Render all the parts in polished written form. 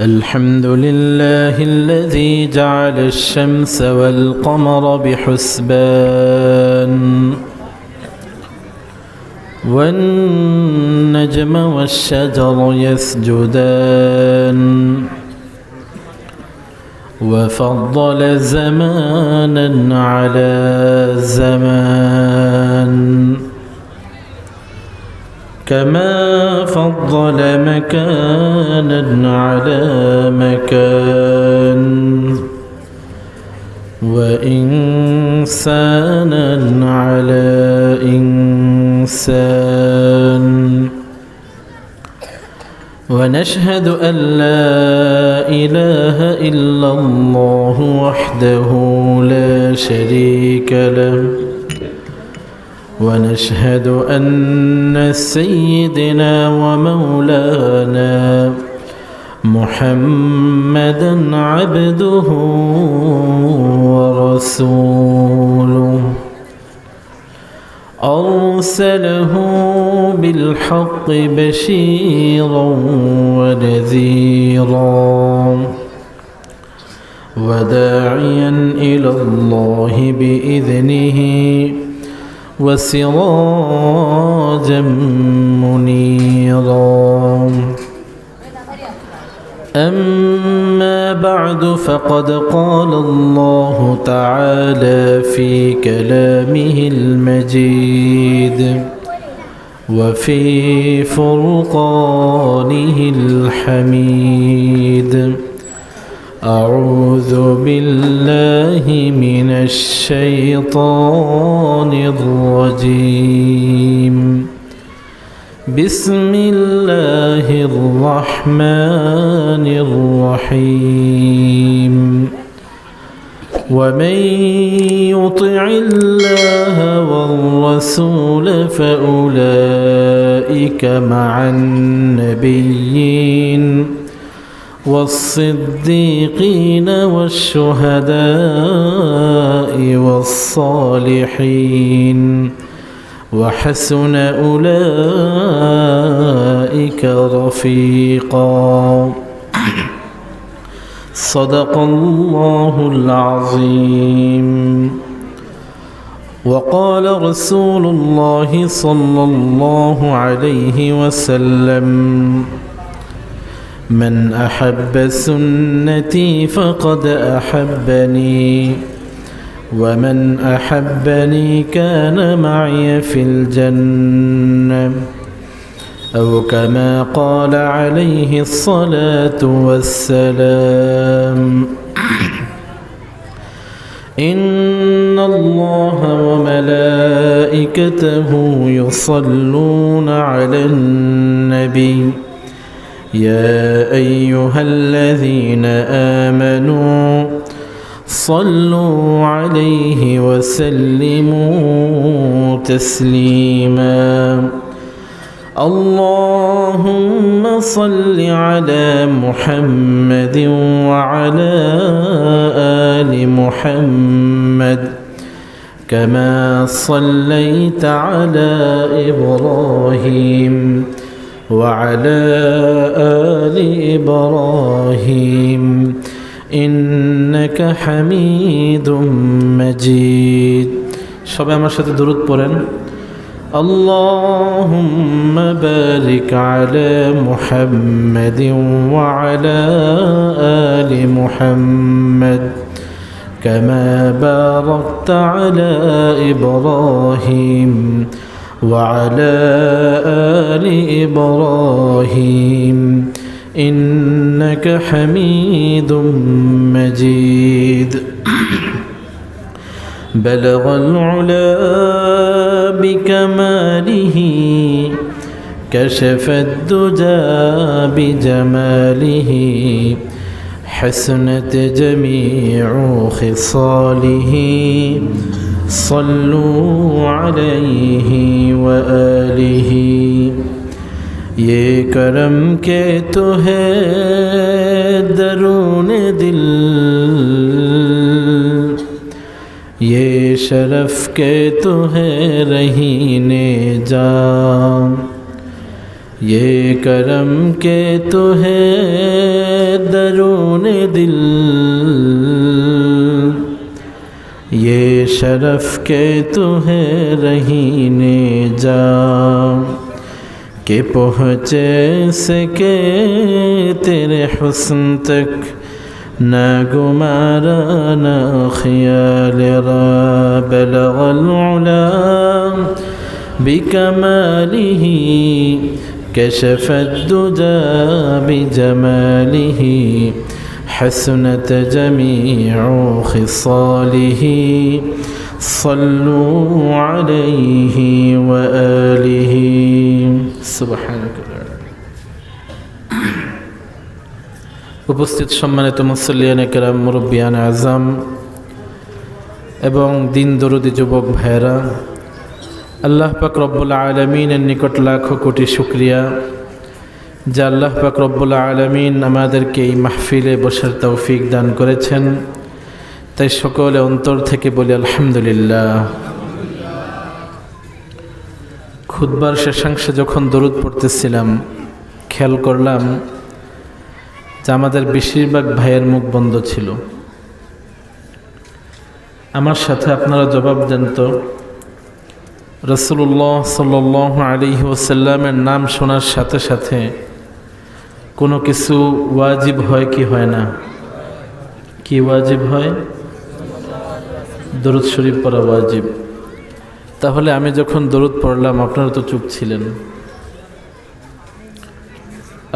الحمد لله الذي جعل الشمس والقمر بحسبان والنجم والشجر يسجدان وفضل زمانا على زمان كما فضل مكانا على مكان وإنسانا على إنسان ونشهد أن لا إله إلا الله وحده لا شريك له ونشهد أن سيدنا ومولانا محمدًا عبده ورسوله أرسله بالحق بشيرا ونذيرا وداعيا إلى الله بإذنه وسراجا منيرا أما بعد فقد قال الله تعالى في كلامه المجيد وفي فرقانه الحميد أعوذ بالله من الشيطان الرجيم بسم الله الرحمن الرحيم ومن يطع الله والرسول فأولئك مع النبيين والصديقين والشهداء والصالحين وحسن أولئك رفيقا صدق الله العظيم وقال رسول الله صلى الله عليه وسلم من أحب سنتي فقد أحبني ومن أحبني كان معي في الجنة أو كما قال عليه الصلاة والسلام إن الله وملائكته يصلون على النبي يا أيها الذين آمنوا صلوا عليه وسلموا تسليما اللهم صل على محمد وعلى آل محمد كما صليت على إبراهيم وعلى آل إبراهيم إنك حميد مجيد সবাই আমার সাথে দরুদ পড়েন اللهم بارك على محمد وعلى آل محمد كما باركت على إبراهيم وعلى آل إبراهيم إنك حميد مجيد بلغ العلا بكماله كشف الدجى بجماله حسنت جميع خصاله صلوا عليه وآله ये करम के तो है दरून दिल ये शरफ के तो है रहीने जाम ये करम के तो है दरून दिल, ये शरफ के तो है रहीने जा, के पहुँचे सके तेरे हुस्न तक न गुमारा न ख्याल रा, बलगल उला बिकमालिही कशफत दुजा बिजमालिही, हसनत जमीउ खिसालिही, सल्लू अलैहि व आलिहि। सुबहानल्लाह। উপস্থিত সম্মানিত মুসল্লিয়ানে কেরাম, মুরব্বিয়ান আজম এবং দিন দরুদি যুবক ভাইরা, আল্লাহ পাক রব্বুল আলামিনের নিকট লাখো কোটি শুকরিয়া যে আল্লাহ পাক রব্বুল আলামিন আমাদেরকে এই মাহফিলে বসার তৌফিক দান করেছেন। তাই সকলে অন্তর থেকে বলি আলহামদুলিল্লাহ। খুতবার শেষাংশে যখন দরুদ পড়তেছিলাম খেয়াল করলাম যে আমাদের বেশিরভাগ ভাইয়ের মুখ বন্ধ ছিল। আমার সাথে আপনারা জবাব দেন তো, রাসূলুল্লাহ সাল্লাল্লাহু আলাইহি ওয়াসাল্লামের নাম শোনার সাথে সাথে কোনো কিছু ওয়াজিব হয় কি হয় না? কি ওয়াজিব হয়? দরুদ শরীফ পড়া ওয়াজিব। তাহলে আমি যখন দরুদ পড়লাম আপনারা তো চুপ ছিলেন।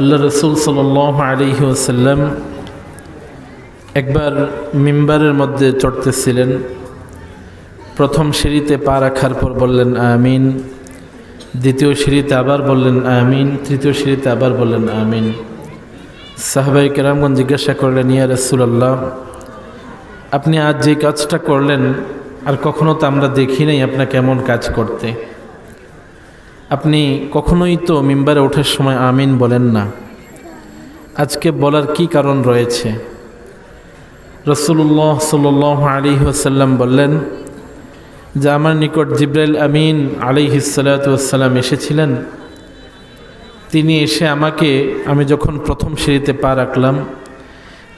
আল্লাহ রসুল সাল্লাল্লাহু আলাইহি ওয়াসাল্লাম একবার মিম্বারের মধ্যে চড়তেছিলেন। প্রথম সিঁড়িতে পা রাখার পর বললেন আমিন, দ্বিতীয় সিঁড়িতে আবার বললেন আমিন, তৃতীয় সিঁড়িতে আবার বললেন আমিন। সাহাবায়ে কেরামগণ জিজ্ঞাসা করলেন, ইয়া রাসূলুল্লাহ, আপনি আজ যে কাজটা করলেন আর কখনো তো আমরা দেখি নাই আপনাকে এমন কাজ করতে। আপনি কখনোই তো মিম্বারে ওঠার সময় আমিন বলেন না, আজকে বলার কি কারণ রয়েছে? রাসূলুল্লাহ সাল্লাল্লাহু আলাইহি ওয়াসাল্লাম বললেন যে আমার নিকট জিবরাইল আমিন আলাইহিস সালাতু ওয়াসসালাম এসেছিলেন। তিনি এসে আমাকে, আমি যখন প্রথম সিঁড়িতে পা রাখলাম,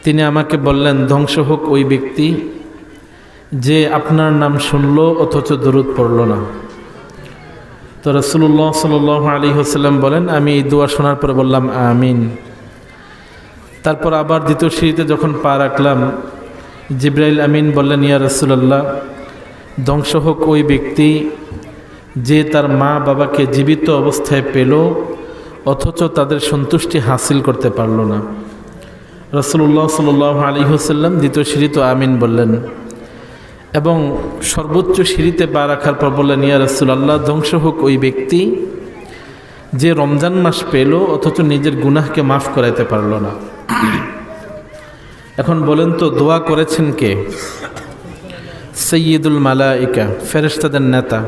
তিনি আমাকে বললেন, ধ্বংস হোক ওই ব্যক্তি যে আপনার নাম শুনলো অথচ দরুদ পড়ল না। তো রাসূলুল্লাহ সাল্লাল্লাহু আলাইহি ওয়াসাল্লাম বলেন, আমি এই দোয়া শোনার পরে বললাম আমিন। তারপর আবার দ্বিতীয় সিঁড়িতে যখন পা রাখলাম, জিবরাইল আমিন বললেন, ইয়া রাসূলুল্লাহ, ধ্বংস হোক ওই ব্যক্তি যে তার মা বাবাকে জীবিত অবস্থায় পেল অথচ তাদের সন্তুষ্টি হাসিল করতে পারল না। রাসূলুল্লাহ সাল্লাল্লাহু আলাইহি ওয়াসাল্লাম দ্বিতীয় সিঁড়িতে আমিন বললেন এবং সর্বোচ্চ সিঁড়িতে পা রাখার পর বললেন, ইয়া রাসূলুল্লাহ, ধ্বংস হোক ওই ব্যক্তি যে রমজান মাস পেল অথচ নিজের গুনাহকে মাফ করাইতে পারল না। এখন বলেন তো, দোয়া করেছেন কে? সাইয়্যিদুল মালায়েকা, ফেরেশতাদের নেতা।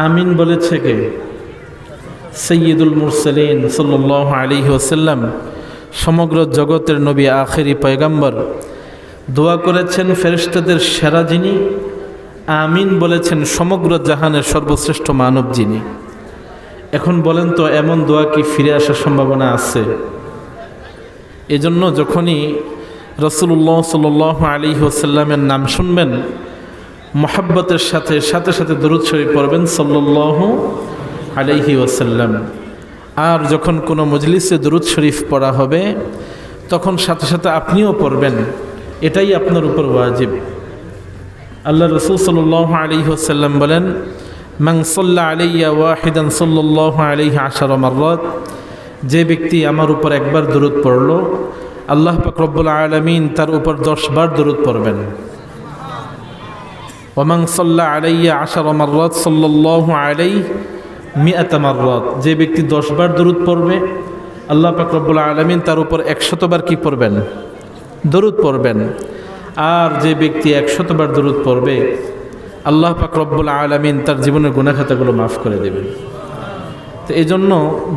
আমিন বলেছে কে? সাইয়্যিদুল মুরসালিন সাল্লাল্লাহু আলাইহি ওয়াসাল্লাম, সমগ্র জগতের নবী, আখেরি পয়গম্বর। দোয়া করেছেন ফেরেশতাদের সেরা যিনি, আমিন বলেছেন সমগ্র জাহানের সর্বশ্রেষ্ঠ মানব যিনি। এখন বলেন তো, এমন দোয়া কি ফিরে আসার সম্ভাবনা আছে? এজন্য যখনই রাসূলুল্লাহ সাল্লাল্লাহু আলাইহি ওয়াসাল্লামের নাম শুনবেন, মহব্বতের সাথে সাথে সাথে দরুদ শরীফ পড়বেন সাল্লাল্লাহু আলাইহি ওয়াসাল্লাম। আর যখন কোনো মজলিসে দরুদ শরীফ পড়া হবে তখন সাথে সাথে আপনিও পড়বেন, এটাই আপনার উপর ওয়াজিব। আল্লাহ রাসূল সাল্লাল্লাহু আলাইহি ওয়াসাল্লাম বলেন, মান সাল্লা আলাইয়া ওয়াহিদান সাল্লাল্লাহু আলাইহি 10 মাররাত, যে ব্যক্তি আমার উপর একবার দরুদ পড়ল আল্লাহ পাক রব্বুল আলামিন তার উপর 10 বার দরুদ পড়বেন। ওয়া মান সাল্লা আলাইয়া 10 মাররাত সাল্লাল্লাহু আলাইহি 100 মাররাত, যে ব্যক্তি 10 বার দরুদ পড়বে আল্লাহ পাক রব্বুল আলামিন তার উপর 100 বার কি পড়বেন? দরুদ পড়বেন। আর যে ব্যক্তি 100 বার দরুদ পড়বে আল্লাহ পাক রব্বুল আলামিন তার জীবনের গুনাহ খাতাগুলো মাফ করে দেবেন। তো এই জন্য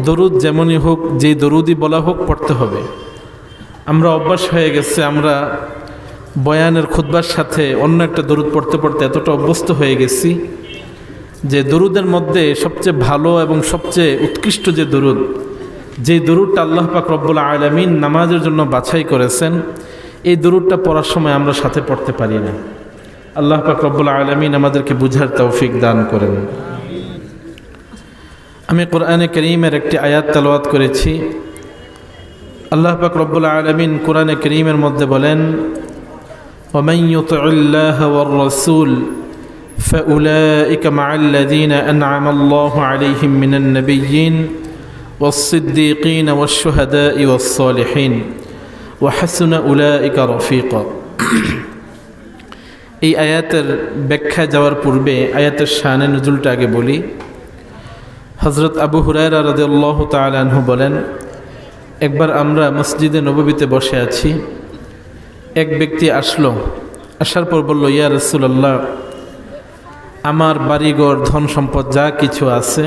দরুদ যেমনই হোক, যেই দরুদই বলা হোক, পড়তে হবে। আমরা অভ্যাস হয়ে গেছে, আমরা বয়ানের খুতবার সাথে অন্য একটা দরুদ পড়তে পড়তে এতটা অভ্যস্ত হয়ে গেছি যে দরুদের মধ্যে সবচেয়ে ভালো এবং সবচেয়ে উৎকৃষ্ট যে দরুদ, যে দরুদটা আল্লাহ পাক রব্বুল আলামিন নামাজের জন্য বাছাই করেছেন, এই দরুদটা পড়ার সময় আমরা সাথে পড়তে পারি না। আল্লাহ পাক রব্বুল আলামিন আমাদেরকে বুঝার তৌফিক দান করেন। আমি কোরআনে কারীমের একটি আয়াত তেলাওয়াত করেছি। আল্লাহ পাক রব্বুল আলামিন কোরআনে কারীমের মধ্যে বলেন, ومن يطع الله والرسول فأولئك مع الذين أنعم الله عليهم من النبيين والصديقين والشهداء والصالحين وحسن أولئك رفيقا। এই আয়াতের ব্যাখ্যা যাওয়ার পূর্বে আয়াতের শানে নুজুলটা আগে বলি। হযরত আবু হুরায়রা রাদিয়াল্লাহু তাআলা আনহু বলেন, একবার আমরা মসজিদে নববীতে বসে আছি, এক ব্যক্তি আসলো, আসার পর বলল, ইয়া রাসূলুল্লাহ, আমার বাড়িঘর ধন সম্পদ যা কিছু আছে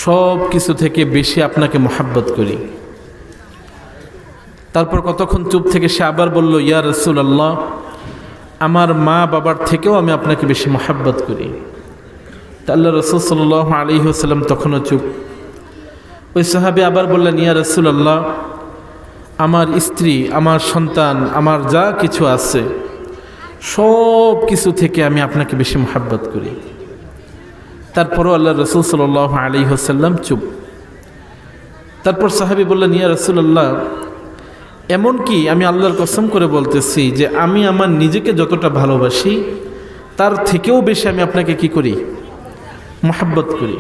সব কিছু থেকে বেশি আপনাকে মহাব্বত করি। তারপর কতক্ষণ চুপ থেকে সে আবার বলল, ইয়া রাসূলুল্লাহ, আমার মা বাবার থেকেও আমি আপনাকে বেশি মহাব্বত করি। তা আল্লাহ রাসূল সাল্লাল্লাহু আলাইহি ওয়াসাল্লাম তখনও চুপ। ওই সাহাবী আবার বললেন, ইয়া রাসূলুল্লাহ, আমার স্ত্রী, আমার সন্তান, আমার যা কিছু আছে সব কিছু থেকে আমি আপনাকে বেশি মহাব্বত করি। তারপরও আল্লাহ রাসূল সাল্লাল্লাহু আলাইহি ওয়াসাল্লাম চুপ। তারপর সাহাবী বললেন, ইয়া রাসূলুল্লাহ, এমন কি আমি আল্লাহর কসম করে বলতেছি যে আমি আমার নিজেকে যতটা ভালোবাসি তার থেকেও বেশি আমি আপনাকে কি করি? মহাব্বত করি।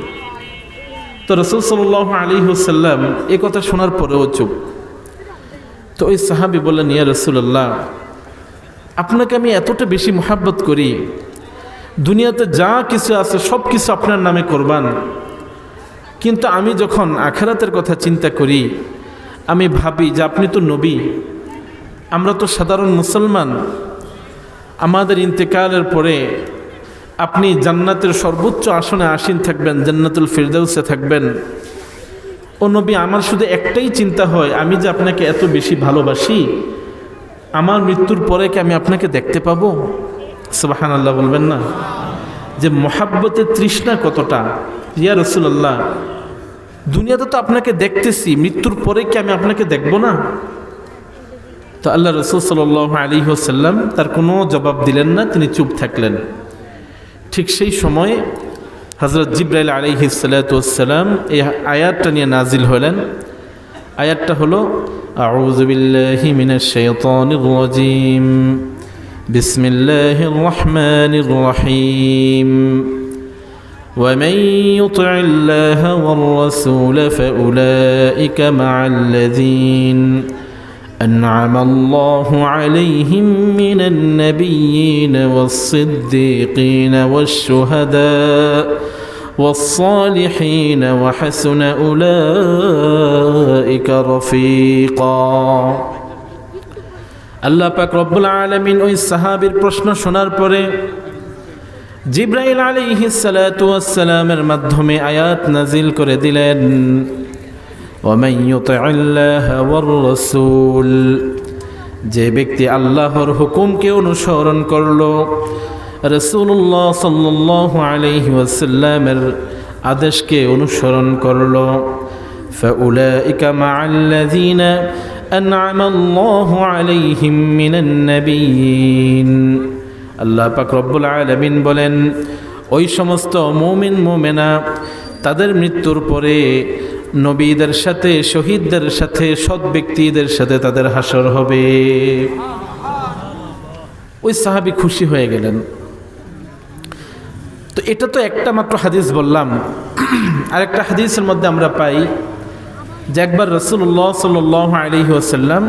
তো রাসূল সাল্লাল্লাহু আলাইহি ওয়াসাল্লাম এই কথা শোনার পরেও চুপ। তো ওই সাহাবী বললেন, ইয়া রাসূলুল্লাহ, আপনাকে আমি এতটা বেশি মহাব্বত করি, দুনিয়াতে যা কিছু আছে সব কিছু আপনার নামে কোরবান, কিন্তু আমি যখন আখিরাতের কথা চিন্তা করি আমি ভাবি যে আপনি তো নবী, আমরা তো সাধারণ মুসলমান, আমাদের ইন্তেকালের পরে আপনি জান্নাতের সর্বোচ্চ আসনে আসীন থাকবেন, জান্নাতুল ফিরদাউসে থাকবেন। ও নবী, আমার শুধু একটাই চিন্তা হয়, আমি যে আপনাকে এত বেশি ভালোবাসি, আমার মৃত্যুর পরে কি আমি আপনাকে দেখতে পাবো? সুবহানাল্লাহ বলবেন না? যে মহাব্বতের তৃষ্ণা কতটা। ইয়া রাসূলুল্লাহ, দুনিয়াতে তো আপনাকে দেখতেছি, মৃত্যুর পরে কি আমি আপনাকে দেখব না? তো আল্লাহ রাসূল সাল্লাল্লাহু আলাইহি ওয়াসাল্লাম তার কোনো জবাব দিলেন না, তিনি চুপ থাকলেন। ঠিক সেই সময় হযরত জিবরাইল আলাইহিস সালাতু ওয়াস সালাম এই আয়াতটা নিয়ে নাজিল হলেন। আয়াতটা হলো, আউযু বিল্লাহি মিনাশ শাইতানির রাজীম, বিসমিল্লাহির রহমানির রহিম, ومن يطع الله والرسول فأولئك مع الذين أنعم الله عليهم من النبيين والصديقين والشهداء والصالحين وحسن أولئك رفيقا। আল্লাহ পাক রব্বুল আলামিন ওই সাহাবীর প্রশ্ন শোনার পরে জিবরাইল আলাইহিস সালাতু ওয়াস সালামের মাধ্যমে আয়াত নাজিল করে দিলেন, ওয়ামান ইউতি'আল্লাহা ওয়ার রাসূল, যে ব্যক্তি আল্লাহর হুকুমকে অনুসরণ করলো, রাসূলুল্লাহ সাল্লাল্লাহু আলাইহি ওয়াসাল্লামের আদেশকে অনুসরণ করলো, ফাউলাইকা মা'আল্লাযীনা আন'আমা আল্লাহু আলাইহিম মিনান নাবিয়্যিন। আল্লাহ পাক রব্বুল আলামিন বলেন, ওই সমস্ত মুমিন মুমিনা তাদের মৃত্যুর পরে নবীদের সাথে, শহীদদের সাথে, সৎ ব্যক্তিদের সাথে তাদের হাসর হবে। ওই সাহাবী খুশি হয়ে গেলেন। তো এটা তো একটা মাত্র হাদিস বললাম। আরেকটা হাদিসের মধ্যে আমরা পাই যে একবার রাসূলুল্লাহ সাল্লাল্লাহু আলাইহি ওয়াসাল্লাম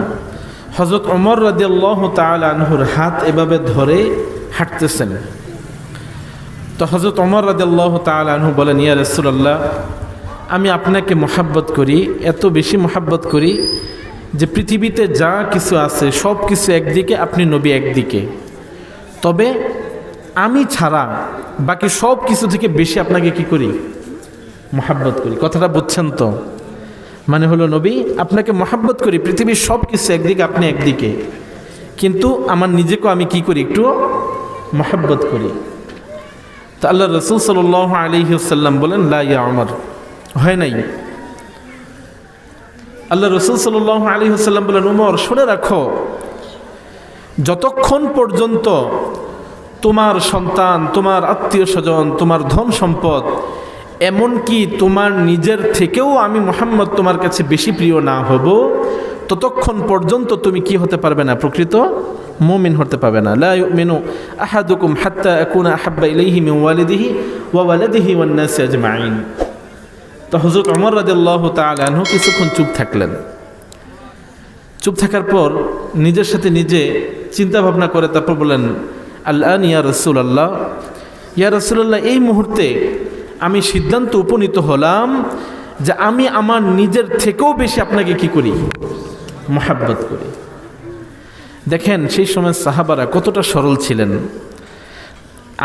হযরত ওমর রাদিয়াল্লাহু তাআলা আনহুর হাত এভাবে ধরে হাঁটতেছেন। তো হযরত ওমর রাদিয়াল্লাহু তাআলা আনহু বলেন, ইয়া রাসূলুল্লাহ, আমি আপনাকে মহাব্বত করি, এত বেশি মহাব্বত করি যে পৃথিবীতে যা কিছু আছে সব কিছু একদিকে, আপনি নবী একদিকে, তবে আমি ছাড়া বাকি সব কিছু থেকে বেশি আপনাকে কি করি? মহাব্বত করি। কথাটা বুঝছেন তো? মানে হলো, নবী, আপনাকে মহাব্বত করি, পৃথিবীর সব কিছু একদিকে, আপনি একদিকে, কিন্তু আমার নিজেকেও আমি কি করি? একটু মহাব্বত করি। তো আল্লাহ রসুল সাল্লাল্লাহু আলাইহি ওয়াসাল্লাম বলেন, লা ইয়া উমর, হয় নাই। আল্লাহ রসুল সাল্লাল্লাহু আলাইহি ওয়াসাল্লাম বলেন, উমর শুনে রাখো, যতক্ষণ পর্যন্ত তোমার সন্তান, তোমার আত্মীয় স্বজন, তোমার ধন সম্পদ, এমনকি তোমার নিজের থেকেও আমি মুহাম্মদ তোমার কাছে বেশি প্রিয় না হব, ততক্ষণ পর্যন্ত তুমি কি হতে পারবে না? প্রকৃত মুমিন হতে পারবে না। লা ইউমিনু আহাদুকুম হাত্তা আকুনা আহাব্বা ইলাইহি মিন ওয়ালিদিহি ওয়া ওয়ালাদিহি ওয়ান নাসি আজমাইন। তো হযরত ওমর রাদিয়াল্লাহু তাআলা আনহু কিছুক্ষণ চুপ থাকলেন। চুপ থাকার পর নিজের সাথে নিজে চিন্তা ভাবনা করে তারপর বলেন, আল্লাহ ইয়া রাসূলুল্লাহ, ইয়া রাসূলুল্লাহ, এই মুহূর্তে আমি সিদ্ধান্ত উপনীত হলাম যে আমি আমার নিজের থেকেও বেশি আপনাকে কি করি? মুহাব্বত করি। দেখেন সেই সময় সাহাবারা কতটা সরল ছিলেন।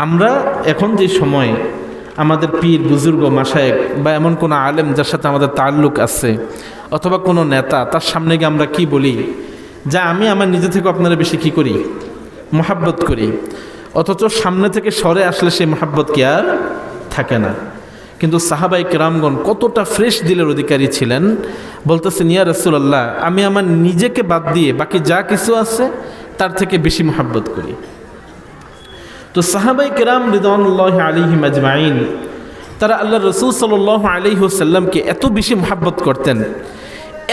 আমরা এখন যে সময় আমাদের পীর বুজুর্গ মাশায়েখ বা এমন কোনো আলেম যার সাথে আমাদের তাল্লুক আছে, অথবা কোনো নেতা, তার সামনে গিয়ে আমরা কি বলি? যা আমি আমার নিজে থেকে আপনারা বেশি কি করি? মুহাব্বত করি। অথচ সামনে থেকে সরে আসলে সেই মুহাব্বত কি আর থাকে না। কিন্তু সাহাবায়ে কেরামগণ কতটা ফ্রেশ দিলের অধিকারী ছিলেন। বলতেছেন, ইয়া রাসূলুল্লাহ, আমি আমার নিজেকে বাদ দিয়ে বাকি যা কিছু আছে তার থেকে বেশি মুহাব্বত করি। তো সাহাবায়ে কেরাম রিদওয়ানুল্লাহি আলাইহিম আজমাইন তারা আল্লাহ রাসূল সাল্লাল্লাহু আলাইহি ওয়াসাল্লামকে এত বেশি মুহাব্বত করতেন,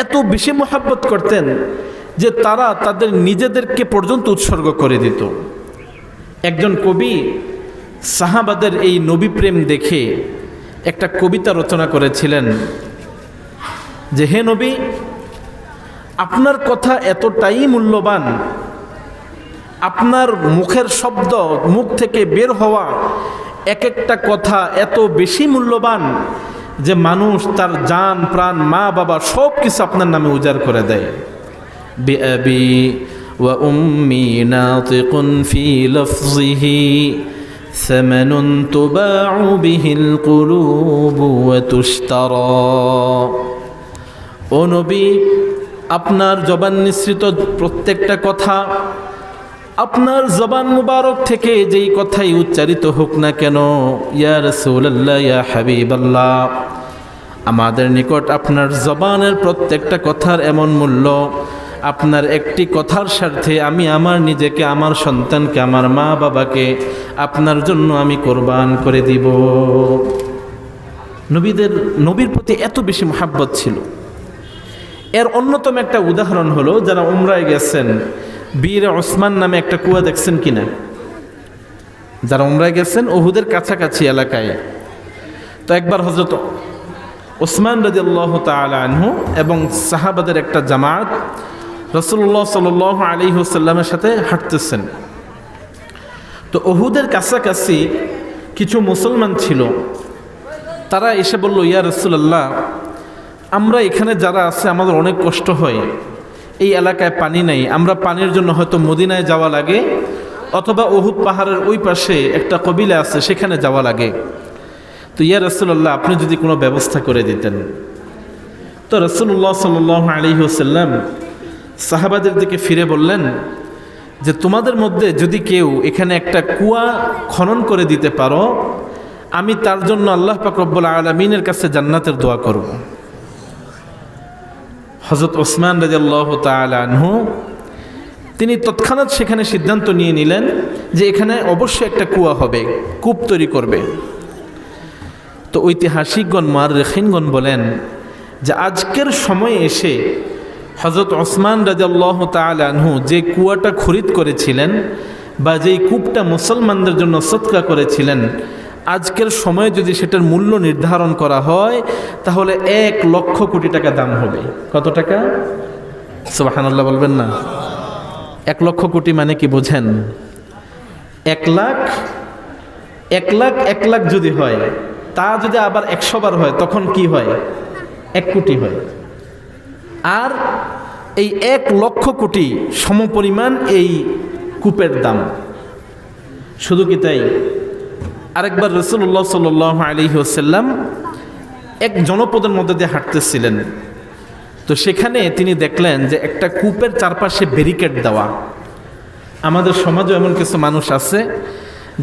এত বেশি মুহাব্বত করতেন যে তারা তাদের নিজেদেরকে পর্যন্ত উৎসর্গ করে দিত। একজন কবি সাহাবাদের এই নবী প্রেম দেখে একটা কবিতা রচনা করেছিলেন যে, হে নবী, আপনার কথা এতটাই মূল্যবান, আপনার মুখের শব্দ, মুখ থেকে বের হওয়া এক একটা কথা এত বেশি মূল্যবান যে মানুষ তার জান প্রাণ মা বাবা সব কিছু আপনার নামে উজাড় করে দেয়। বিআবি ওয়া উম্মি নাতিকুন ফি লফজিহি সামানুন তুবাউ বিহিল কুলুবু ওয়া তুশতারা। ও নবী, আপনার জবান নিঃসৃত প্রত্যেকটা কথা, আপনার জবান মুবারক থেকে যেই কথাই উচ্চারিত হোক না কেন, ইয়া রাসূলুল্লাহ, ইয়া হাবিবাল্লাহ, আমাদের নিকট আপনার জবানের প্রত্যেকটা কথার এমন মূল্য, আপনার একটি কথার স্বার্থে আমি আমার নিজেকে, আমার সন্তানকে, আমার মা বাবাকে আপনার জন্য আমি কোরবান করে দিব। নবীর প্রতি এত বেশি মুহাব্বত ছিল। এর অন্যতম একটা উদাহরণ হলো, যারা উমরায় গেছেন, বীর ওসমান নামে একটা কুয়া দেখছেন কিনা? যারা উমরায় গেছেন উহুদের কাছাকাছি এলাকায়, তো একবার হযরত ওসমান রাদিয়াল্লাহু তাআলা আনহু এবং সাহাবাদের একটা জামাত রাসূলুল্লাহ সাল্লাল্লাহু আলাইহি ওয়াসাল্লামের সাথে হাঁটতেছেন। তো উহুদের কাছাকাছি কিছু মুসলমান ছিল। তারা এসে বলল, ইয়া রাসূলুল্লাহ, আমরা এখানে যারা আছে আমাদের অনেক কষ্ট হয়, এই এলাকায় পানি নাই, আমরা পানির জন্য হয়তো মদিনায় যাওয়া লাগে অথবা উহুদ পাহাড়ের ওই পাশে একটা কবিলা আছে সেখানে যাওয়া লাগে। তো ইয়া রাসূলুল্লাহ, আপনি যদি কোনো ব্যবস্থা করে দিতেন। তো রাসূলুল্লাহ সাল্লাল্লাহু আলাইহি ওয়াসাল্লাম সাহাবাদের দিকে ফিরে বললেন যে, তোমাদের মধ্যে যদি কেউ এখানে একটা কুয়া খনন করে দিতে পারো, আমি তার জন্য আল্লাহ পাক রব্বুল আলামিনের কাছে জান্নাতের দোয়া করব। হযরত ওসমান রাদিয়াল্লাহু তাআলা আনহু তিনি তৎক্ষণাৎ সেখানে সিদ্ধান্ত নিয়ে নিলেন যে এখানে অবশ্যই একটা কুয়া হবে, কূপ তৈরি করবে। তো ঐতিহাসিকগণ, মুআররিখিনগণ বলেন যে আজকের সময়ে এসে হযরত ওসমান রাদিয়াল্লাহু তাআলা আনহু যে কুয়াটা খরিদ করেছিলেন বা যেই কূপটা মুসলমানদের জন্য সদকা করেছিলেন, আজকের সময়ে যদি সেটার মূল্য নির্ধারণ করা হয় তাহলে 1,00,000 কোটি টাকা দাম হবে। কত টাকা? সুবহানাল্লাহ বলবেন না? 1,00,000 কোটি মানে কি বোঝেন? 1 লাখ যদি হয়, তা যদি আবার 100 বার হয় তখন কি হয়? 1 কোটি হয়। আর এই 1,00,000 কোটি সমপরিমাণ এই কূপের দাম। শুধু কি তাই? আরেকবার রাসূলুল্লাহ সাল্লাল্লাহু আলাইহি ওয়াসাল্লাম এক জনপদের মধ্যে দিয়ে হাঁটতেছিলেন। তো সেখানে তিনি দেখলেন যে একটা কূপের চারপাশে ব্যারিকেড দেওয়া। আমাদের সমাজে এমন কিছু মানুষ আছে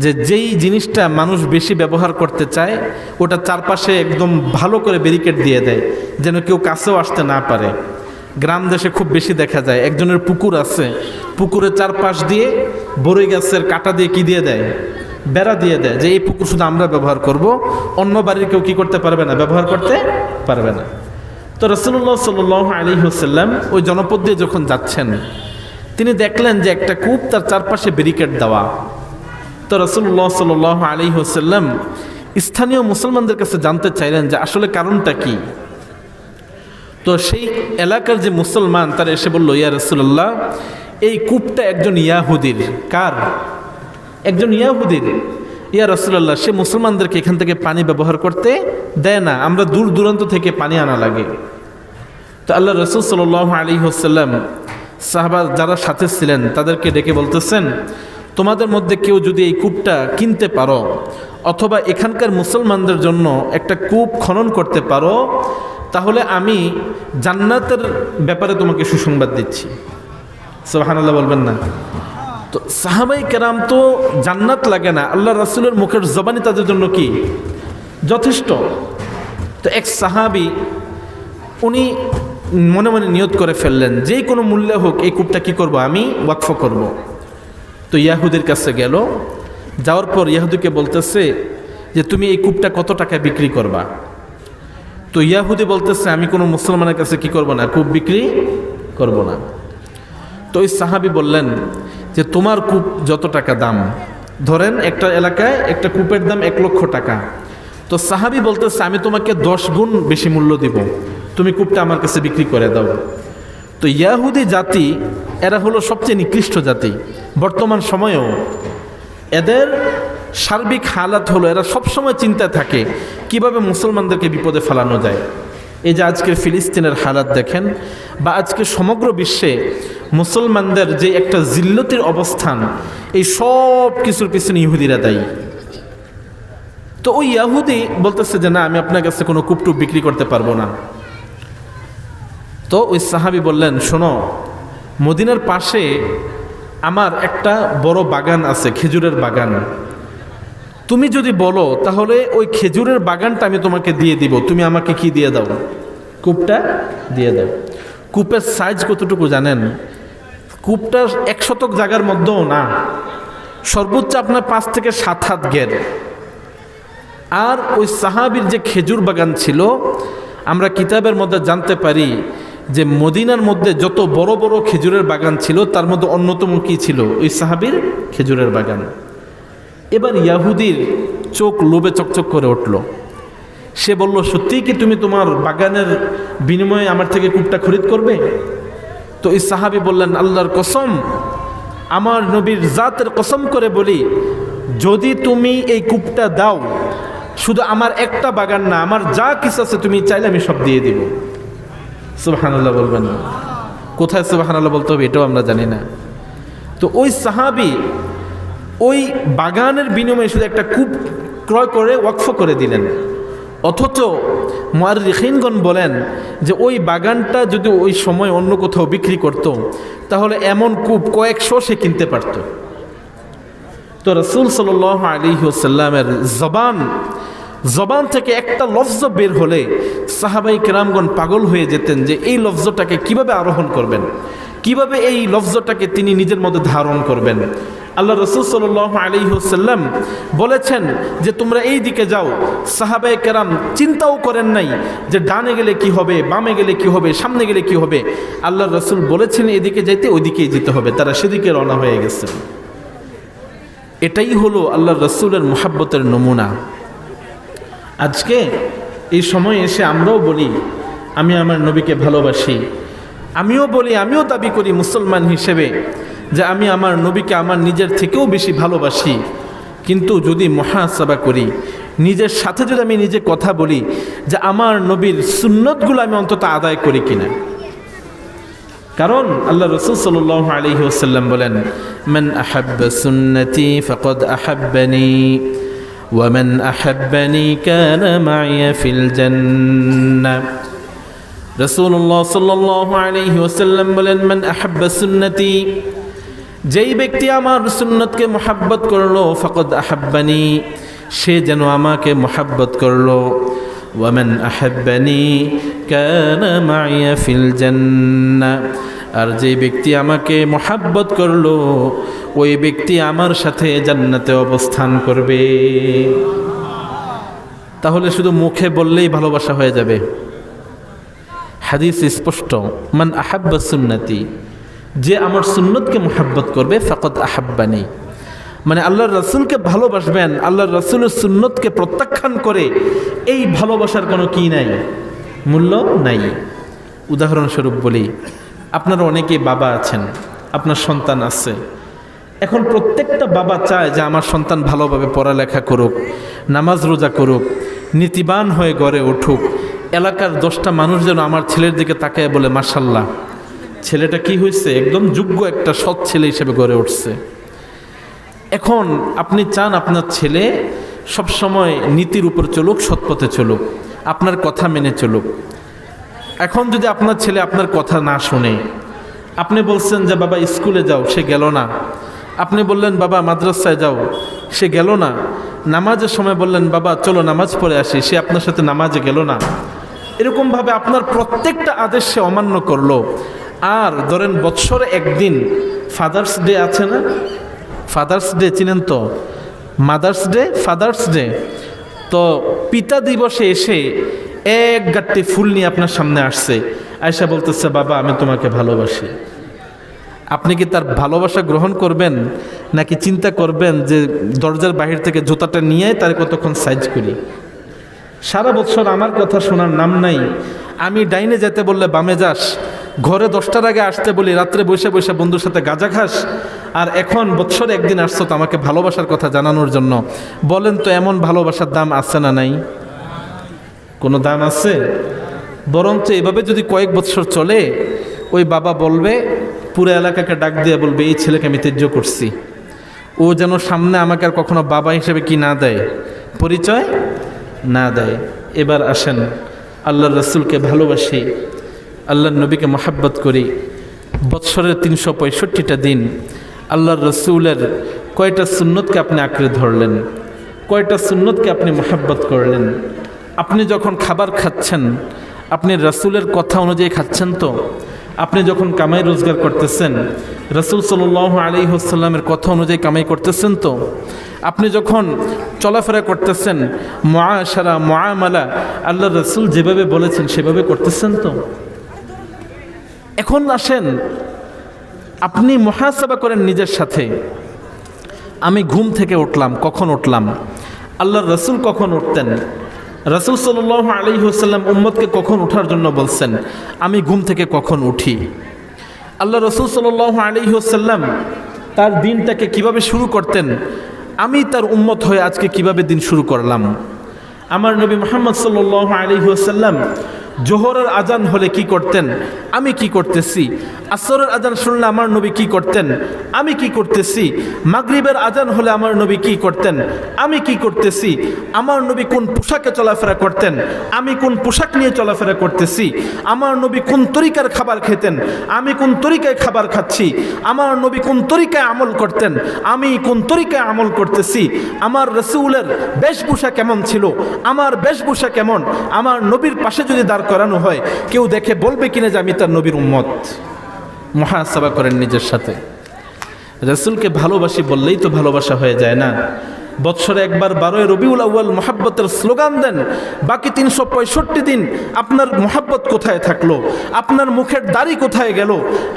যে যেই জিনিসটা মানুষ বেশি ব্যবহার করতে চায় ওটা চারপাশে একদম ভালো করে ব্যারিকেড দিয়ে দেয়, যেন কেউ কাছেও আসতে না পারে। গ্রাম দেশে খুব বেশি দেখা যায়, একজনের পুকুর আছে, পুকুরের চারপাশ দিয়ে বড়ই গাছের কাঁটা দিয়ে কি দিয়ে দেয়, বেড়া দিয়ে দেয়, যে এই পুকুর শুধু আমরা ব্যবহার করব, অন্য বাড়ির কেউ কি করতে পারবে না, ব্যবহার করতে পারবে না। তো রাসূলুল্লাহ সাল্লাল্লাহু আলাইহি ওয়াসাল্লাম ওই জনপদ দিয়ে যখন যাচ্ছেন, তিনি দেখলেন যে একটা কূপ, তার চারপাশে ব্যারিকেড দেওয়া। তো রাসূলুল্লাহ সাল্লাল্লাহু আলাইহি ওয়াসাল্লাম স্থানীয় মুসলমানদের কাছে জানতে চাইলেন যে আসলে কারণটা কি। তো সেই এলাকার যে মুসলমান তারা এসে বলল, ইয়া রাসূলুল্লাহ, এই কূপটা একজন ইয়াহুদির। কার? একজন ইয়াহুদির। ইয়া রাসূলুল্লাহ, সে মুসলমানদেরকে এখান থেকে পানি ব্যবহার করতে দেয় না, আমরা দূর দূরান্ত থেকে পানি আনা লাগে। তো আল্লাহ রাসূল সাল্লাল্লাহু আলাইহি ওয়াসাল্লাম সাহাবা যারা সাথে ছিলেন তাদেরকে ডেকে বলতেছেন, তোমাদের মধ্যে কেউ যদি এই কূপটা কিনতে পারো অথবা এখানকার মুসলমানদের জন্য একটা কূপ খনন করতে পারো, তাহলে আমি জান্নাতের ব্যাপারে তোমাকে সুসংবাদ দিচ্ছি। সুবহানাল্লাহ বলবেন না? তো সাহাবাই কেরাম তো জান্নাত লাগে না, আল্লাহ রাসূলের মুখের জবানি তাদের জন্য কি যথেষ্ট। তো এক সাহাবী উনি মনে মনে নিয়ত করে ফেললেন, যেই কোনো মূল্যে হোক এই কূপটা কি করব, আমি ওয়াকফ করব। তো ইয়াহুদির কাছে গেল, যাওয়ার পর ইয়াহুদিকে বলতেছে যে তুমি এই কূপটা কত টাকায় বিক্রি করবা। তো ইয়াহুদি বলতেছে, আমি কোনো মুসলমানের কাছে কি করব না, কূপ বিক্রি করব না। তো ওই সাহাবী বললেন যে তোমার কূপ যত টাকা দাম, ধরেন একটা এলাকায় একটা কূপের দাম 1 লক্ষ টাকা। তো সাহাবী বলতেছে, আমি তোমাকে 10 গুণ বেশি মূল্য দিব, তুমি কূপটা আমার কাছে বিক্রি করে দাও। তো ইয়াহুদি জাতি এরা হলো সবচেয়ে নিকৃষ্ট জাতি বর্তমান সময়েও। এদের সার্বিক হালাত হলো এরা সবসময় চিন্তায় থাকে কিভাবে মুসলমানদেরকে বিপদে ফেলানো যায়। এই যে আজকের ফিলিস্তিনের হালাত দেখেন, বা আজকে সমগ্র বিশ্বে মুসলমানদের যে একটা জিল্লতির অবস্থান, এই সব কিছুর পিছনে ইহুদিরা দায়ী। তো ওই ইয়াহুদি বলতেছে যে না, আমি আপনার কাছে কোনো কূপটুপ বিক্রি করতে পারবো না। তো ওই সাহাবী বললেন, শোনো, মদিনার পাশে আমার একটা বড় বাগান আছে, খেজুরের বাগান। তুমি যদি বলো তাহলে ওই খেজুরের বাগানটা আমি তোমাকে দিয়ে দিব, তুমি আমাকে কি দিয়ে দাও, কূপটা দিয়ে দাও। কূপের সাইজ কতটুকু জানেন? কূপটা 1 শতক জায়গার মধ্যেও না, সর্বোচ্চ আপনার 5 থেকে 7 হাত ঘের। আর ওই সাহাবীর যে খেজুর বাগান ছিল, আমরা কিতাবের মধ্যে জানতে পারি যে মদিনার মধ্যে যত বড় বড় খেজুরের বাগান ছিল তার মধ্যে অন্যতম কি ছিল, ওই সাহাবীর খেজুরের বাগান। এবার ইয়াহুদির চোখ লোভে চকচক করে উঠল। সে বলল, সত্যিই কি তুমি তোমার বাগানের বিনিময়ে আমার থেকে কূপটা খরিদ করবে? তো এই সাহাবী বললেন, আল্লাহর কসম, আমার নবীর জাতের কসম করে বলি, যদি তুমি এই কূপটা দাও, শুধু আমার একটা বাগান না, আমার যা কিছু আছে তুমি চাইলে আমি সব দিয়ে দিব। সুবহানাল্লাহ বলবেন না? কোথায় সুবহানাল্লাহ বলতে হবে এটাও আমরা জানি না। তো ওই সাহাবী ওই বাগানের বিনিময়ে শুধু একটা কূপ ক্রয় করে ওয়াকফ করে দিলেন। অথচ মুআররিখিনগণ বলেন যে ওই বাগানটা যদি ওই সময় অন্য কোথাও বিক্রি করত, তাহলে এমন কূপ কয়েকশো সে কিনতে পারত। তো রাসূল সাল্লাল্লাহু আলাইহি ওয়াসাল্লামের জবান থেকে একটা লফজ বের হলে সাহাবাই কেরামগণ পাগল হয়ে যেতেন যে এই লফজটাকে কিভাবে আরোহণ করবেন, কিভাবে এই লফজটাকে তিনি নিজের মধ্যে ধারণ করবেন। আল্লাহ রাসূল সাল্লাল্লাহু আলাইহি ওয়াসাল্লাম বলেছেন যে তোমরা এই দিকে যাও। সাহাবায়ে কেরাম চিন্তাও করেন নাই যে ডানে গেলে কি হবে, বামে গেলে কি হবে, সামনে গেলে কি হবে। আল্লাহ রাসূল বলেছেন এদিকে যাইতে, ওইদিকেই যেতে হবে, তারা সেদিকে রওনা হয়ে গেছে। এটাই হলো আল্লাহ রাসূলের মুহাব্বতের নমুনা। আজকে এই সময় এসে আমরাও বলি আমি আমার নবীকে ভালোবাসি, আমিও বলি, আমিও দাবি করি মুসলমান হিসেবে যে আমি আমার নবীকে আমার নিজের থেকেও বেশি ভালোবাসি। কিন্তু যদি মুহাসাবা করি, নিজের সাথে যদি আমি নিজে কথা বলি যে আমার নবীর সুন্নতগুলো আমি অন্তত আদায় করি কিনা। কারণ আল্লাহ রাসূল সাল্লাল্লাহু আলাইহি ওয়াসাল্লাম বলেন, মান আহাব্বা সুন্নতি ফাকাদ আহাব্বানি ওয়া মান আহাব্বানি কানা মাইয়া ফিল জান্নাহ। রাসূলুল্লাহ সাল্লাল্লাহু আলাইহি ওয়াসাল্লাম বলেন, মান আহাব্বা সুন্নতি, যেই ব্যক্তি আমার সুন্নতকে মোহাব্বত করলো ফাকাদ আহাব্বানি, সে যেন আমাকে মোহাব্বত করলো। ওয়ামান আহাব্বানি কানা মাইয়া ফিল জান্নাহ, আর যে ব্যক্তি আমাকে মোহাব্বত করলো ওই ব্যক্তি আমার সাথে জান্নাতে অবস্থান করবে। তাহলে শুধু মুখে বললেই ভালোবাসা হয়ে যাবে? হাদিস স্পষ্ট, মান আহাব্বা সুন্নতি, যে আমার সুন্নতকে মোহাব্বত করবে ফাকাদ আহাব্বানি, মানে আল্লাহর রাসূলকে ভালোবাসবেন, আল্লাহর রাসূলের সুন্নতকে প্রত্যাখ্যান করে এই ভালোবাসার কোনো কি নাই, মূল্য নাই। উদাহরণস্বরূপ বলি, আপনারা অনেকেই বাবা আছেন, আপনার সন্তান আছে। এখন প্রত্যেকটা বাবা চায় যে আমার সন্তান ভালোভাবে পড়ালেখা করুক, নামাজ রোজা করুক, নীতিবান হয়ে গড়ে উঠুক, এলাকার 10টা মানুষ যেন আমার ছেলের দিকে তাকায় বলে মাশাআল্লাহ, ছেলেটা কি হয়েছে, একদম যোগ্য একটা সৎ ছেলে হিসেবে গড়ে উঠছে। এখন আপনি চান আপনার ছেলে সবসময় নীতির উপর চলুক, সৎপথে চলুক, আপনার কথা মেনে চলুক। এখন যদি আপনার ছেলে আপনার কথা না শুনে, আপনি বলছেন যে বাবা স্কুলে যাও, সে গেল না। আপনি বললেন বাবা মাদ্রাসায় যাও, সে গেল না। নামাজের সময় বললেন বাবা চলো নামাজ পড়ে আসি, সে আপনার সাথে নামাজে গেল না। এরকমভাবে আপনার প্রত্যেকটা আদেশ সে অমান্য করলো। আর ধরেন বৎসরে একদিন ফাদার্স ডে আছে না, ফাদার্স ডে চিনেন তো, মাদার্স ডে, ফাদার্স ডে, তো পিতা দিবসে এসে এক গাঁটটি ফুল নিয়ে আপনার সামনে আসছে, আয়সা বলতেছে বাবা আমি তোমাকে ভালোবাসি। আপনি কি তার ভালোবাসা গ্রহণ করবেন, নাকি চিন্তা করবেন যে দরজার বাহির থেকে জুতাটা নিয়ে তার কতক্ষণ সাইজ করি? সারা বছর আমার কথা শোনার নাম নাই, আমি ডাইনে যেতে বললে বামে যাস, ঘরে 10টার আগে আসতে বলি রাত্রে বসে বসে বন্ধুর সাথে গাঁজা খাস, আর এখন বৎসরে একদিন আসছো তো আমাকে ভালোবাসার কথা জানানোর জন্য। বলেন তো এমন ভালোবাসার দাম আছে না নাই? কোনো দাম আছে? বরঞ্চ এভাবে যদি কয়েক বৎসর চলে, ওই বাবা বলবে, পুরো এলাকাকে ডাক দিয়ে বলবে এই ছেলেকে আমি ত্যায্য করছি, ও যেন সামনে আমাকে আর কখনো বাবা হিসেবে কি না দেয়, পরিচয় না দেয়। এবার আসেন, আল্লাহর রাসূলকে ভালোবাসি, আল্লাহর নবীকে মহাব্বত করি। বৎসরের 365টা দিন আল্লাহর রাসূলের কয়টা সুন্নতকে আপনি আঁকড়ে ধরলেন, কয়টা সুন্নতকে আপনি মহাব্বত করলেন? আপনি যখন খাবার খাচ্ছেন আপনি রাসূলের কথা অনুযায়ী খাচ্ছেন তো? আপনি যখন কামাই রোজগার করতেছেন রাসূল সাল্লাল্লাহু আলাইহি ওয়াসাল্লামের কথা অনুযায়ী কামাই করতেছেন তো? আপনি যখন চলাফেরা করতেছেন, মুআশারা মুআমালা আল্লাহর রাসূল যেভাবে বলেছেন সেভাবে করতেছেন তো? এখন আসেন, আপনি মুহাসাবা করেন নিজের সাথে, আমি ঘুম থেকে উঠলাম, কখন উঠলাম? আল্লাহর রাসূল কখন উঠতেন? রাসূল সাল্লাল্লাহু আলাইহি ওয়াসাল্লাম উম্মতকে কখন ওঠার জন্য বলছেন? আমি ঘুম থেকে কখন উঠি? আল্লাহ রাসূল সাল্লাল্লাহু আলাইহি ওয়াসাল্লাম তার দিনটাকে কিভাবে শুরু করতেন? আমি তার উম্মত হয়ে আজকে কিভাবে দিন শুরু করলাম? আমার নবী মুহাম্মদ সাল্লাল্লাহু আলাইহি ওয়াসাল্লাম জোহরের আজান হলে কি করতেন, আমি কি করতেছি? আসরের আজান শুনলে আমার নবী কি করতেন, আমি কি করতেছি? মাগরিবের আজান হলে আমার নবী কি করতেন, আমি কি করতেছি? আমার নবী কোন পোশাকে চলাফেরা করতেন, আমি কোন পোশাক নিয়ে চলাফেরা করতেছি? আমার নবী কোন তরিকার খাবার খেতেন, আমি কোন তরিকায় খাবার খাচ্ছি? আমার নবী কোন তরিকায় আমল করতেন, আমি কোন তরিকায় আমল করতেছি? আমার রাসূলের বেশভূষা কেমন ছিল, আমার বেশভূষা কেমন? আমার নবীর পাশে যদি দাঁড় করানো হয় কেউ দেখে বলবে কিনা যে আমি তার নবীর উম্মত? মুহাসাবা করেন নিজের সাথে। রাসূলকে ভালোবাসি বললেই তো ভালোবাসা হয়ে যায় না। বৎসরে একবার 12 রবিউল আউয়াল মুহাব্বতের স্লোগান দেন, বাকি 365 দিন আপনার মুহাব্বত কোথায় থাকলো? আপনার মুখের দাড়ি কোথায় গেল?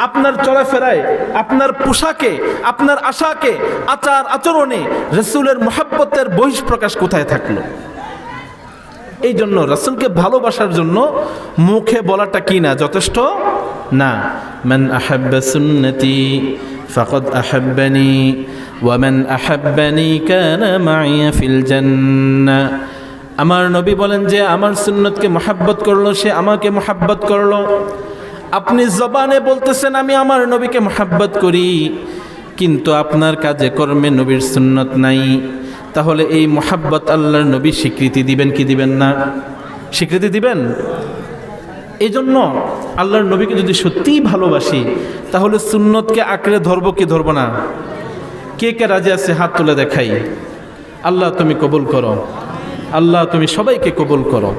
আপনার চলাফেরায়, আপনার পোশাকে, আপনার আশাকে, আচার আচরণে রাসূলের মুহাব্বতের বহিঃপ্রকাশ কোথায় থাকলো? এই জন্য রাসূলকে ভালোবাসার জন্য মুখে বলাটা কি না যথেষ্ট না। মান আহাব্বা সুন্নতি ফাকাদ আহাব্বানি ওয়া মান আহাব্বানি কানা মাইয়া ফিল জান্নাহ। আমার নবী বলেন যে আমার সুন্নতকে মহব্বত করলো সে আমাকে মহব্বত করলো। আপনি জবানে বলতেছেন আমি আমার নবীকে মহব্বত করি, কিন্তু আপনার কাজে কর্মে নবীর সুন্নত নাই, তাহলে এই মহাব্বত আল্লাহর নবী স্বীকৃতি দিবেন কি দিবেন না? স্বীকৃতি দিবেন? এই জন্য আল্লাহর নবীকে যদি সত্যিই ভালোবাসি তাহলে সুন্নতকে আঁকড়ে ধরবো কি ধরবো না? কে কে রাজি আছে হাত তুলে দেখাই। আল্লাহ তুমি কবুল করো, আল্লাহ তুমি সবাইকে কবুল করো।